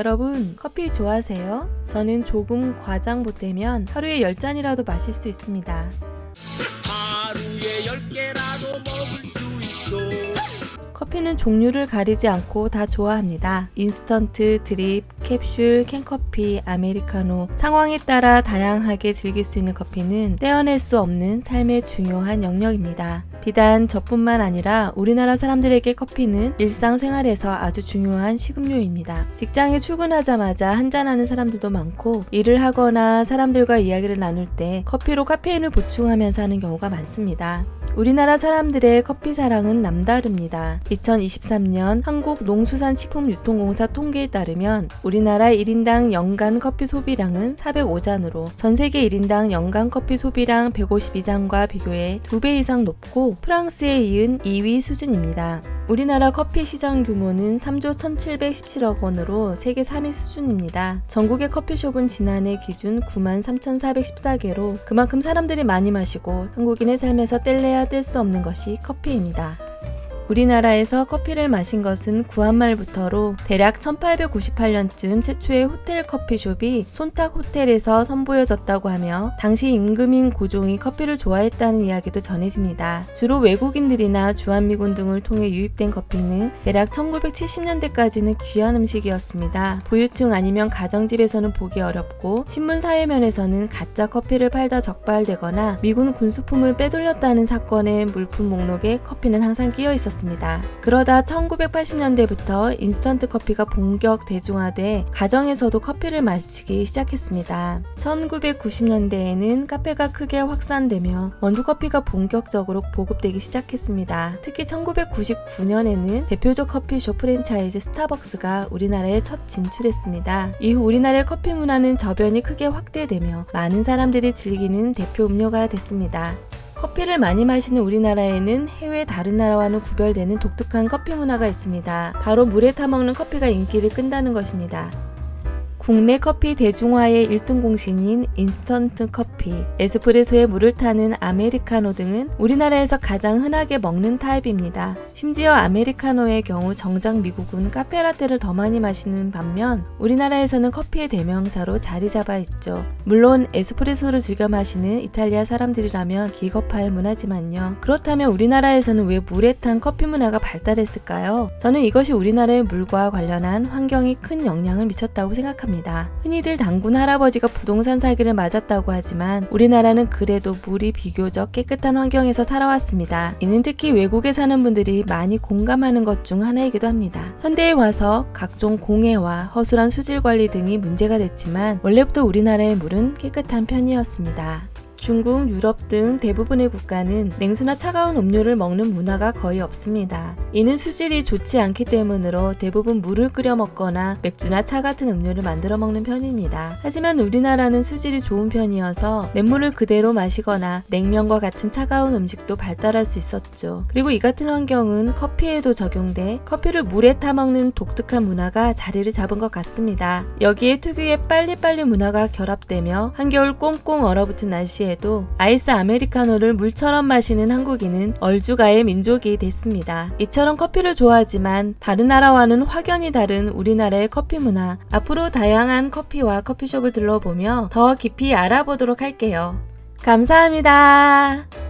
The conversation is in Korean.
여러분, 커피 좋아하세요? 저는 조금 과장 보태면 하루에 10잔이라도 마실 수 있습니다. 하루에 10개라도 먹을 수 있어. 커피는 종류를 가리지 않고 다 좋아합니다. 인스턴트, 드립, 캡슐, 캔커피, 아메리카노, 상황에 따라 다양하게 즐길 수 있는 커피는 떼어낼 수 없는 삶의 중요한 영역입니다. 비단 저뿐만 아니라 우리나라 사람들에게 커피는 일상생활에서 아주 중요한 식음료입니다. 직장에 출근하자마자 한잔하는 사람들도 많고, 일을 하거나 사람들과 이야기를 나눌 때 커피로 카페인을 보충하면서 하는 경우가 많습니다. 우리나라 사람들의 커피 사랑은 남다릅니다. 2023년 한국농수산식품유통공사 통계에 따르면 우리나라 1인당 연간 커피 소비량은 405잔으로 전 세계 1인당 연간 커피 소비량 152잔과 비교해 2배 이상 높고 프랑스에 이은 2위 수준입니다. 우리나라 커피 시장 규모는 3조 1717억 원으로 세계 3위 수준입니다. 전국의 커피숍은 지난해 기준 93,414개로 그만큼 사람들이 많이 마시고 한국인의 삶에서 뗄래야 뗄 수 없는 것이 커피입니다. 우리나라에서 커피를 마신 것은 구한말부터로 대략 1898년쯤 최초의 호텔 커피숍이 손탁 호텔에서 선보여졌다고 하며 당시 임금인 고종이 커피를 좋아했다는 이야기도 전해집니다. 주로 외국인들이나 주한미군 등을 통해 유입된 커피는 대략 1970년대까지는 귀한 음식이었습니다. 부유층 아니면 가정집에서는 보기 어렵고 신문 사회면에서는 가짜 커피를 팔다 적발되거나 미군 군수품을 빼돌렸다는 사건의 물품 목록에 커피는 항상 끼어 있었습니다. 그러다 1980년대부터 인스턴트 커피가 본격 대중화돼 가정에서도 커피를 마시기 시작했습니다. 1990년대에는 카페가 크게 확산되며 원두커피가 본격적으로 보급되기 시작했습니다. 특히 1999년에는 대표적 커피숍 프랜차이즈 스타벅스가 우리나라에 첫 진출했습니다. 이후 우리나라의 커피 문화는 저변이 크게 확대되며 많은 사람들이 즐기는 대표 음료가 됐습니다. 커피를 많이 마시는 우리나라에는 해외 다른 나라와는 구별되는 독특한 커피 문화가 있습니다. 바로 물에 타먹는 커피가 인기를 끈다는 것입니다. 국내 커피 대중화의 1등 공신인 인스턴트 커피, 에스프레소에 물을 타는 아메리카노 등은 우리나라에서 가장 흔하게 먹는 타입입니다. 심지어 아메리카노의 경우 정작 미국은 카페라떼를 더 많이 마시는 반면 우리나라에서는 커피의 대명사로 자리 잡아 있죠. 물론 에스프레소를 즐겨 마시는 이탈리아 사람들이라면 기겁할 문화지만요. 그렇다면 우리나라에서는 왜 물에 탄 커피 문화가 발달했을까요? 저는 이것이 우리나라의 물과 관련한 환경이 큰 영향을 미쳤다고 생각합니다. 흔히들 단군 할아버지가 부동산 사기를 맞았다고 하지만 우리나라는 그래도 물이 비교적 깨끗한 환경에서 살아왔습니다. 이는 특히 외국에 사는 분들이 많이 공감하는 것 중 하나이기도 합니다. 현대에 와서 각종 공해와 허술한 수질 관리 등이 문제가 됐지만 원래부터 우리나라의 물은 깨끗한 편이었습니다. 중국, 유럽 등 대부분의 국가는 냉수나 차가운 음료를 먹는 문화가 거의 없습니다. 이는 수질이 좋지 않기 때문으로 대부분 물을 끓여 먹거나 맥주나 차 같은 음료를 만들어 먹는 편입니다. 하지만 우리나라는 수질이 좋은 편이어서 냇물을 그대로 마시거나 냉면과 같은 차가운 음식도 발달할 수 있었죠. 그리고 이 같은 환경은 커피에도 적용돼 커피를 물에 타먹는 독특한 문화가 자리를 잡은 것 같습니다. 여기에 특유의 빨리빨리 문화가 결합되며 한겨울 꽁꽁 얼어붙은 날씨에 아이스 아메리카노를 물처럼 마시는 한국인은 얼죽아의 민족이 됐습니다. 이처럼 커피를 좋아하지만 다른 나라와는 확연히 다른 우리나라의 커피 문화, 앞으로 다양한 커피와 커피숍을 둘러보며 더 깊이 알아보도록 할게요. 감사합니다.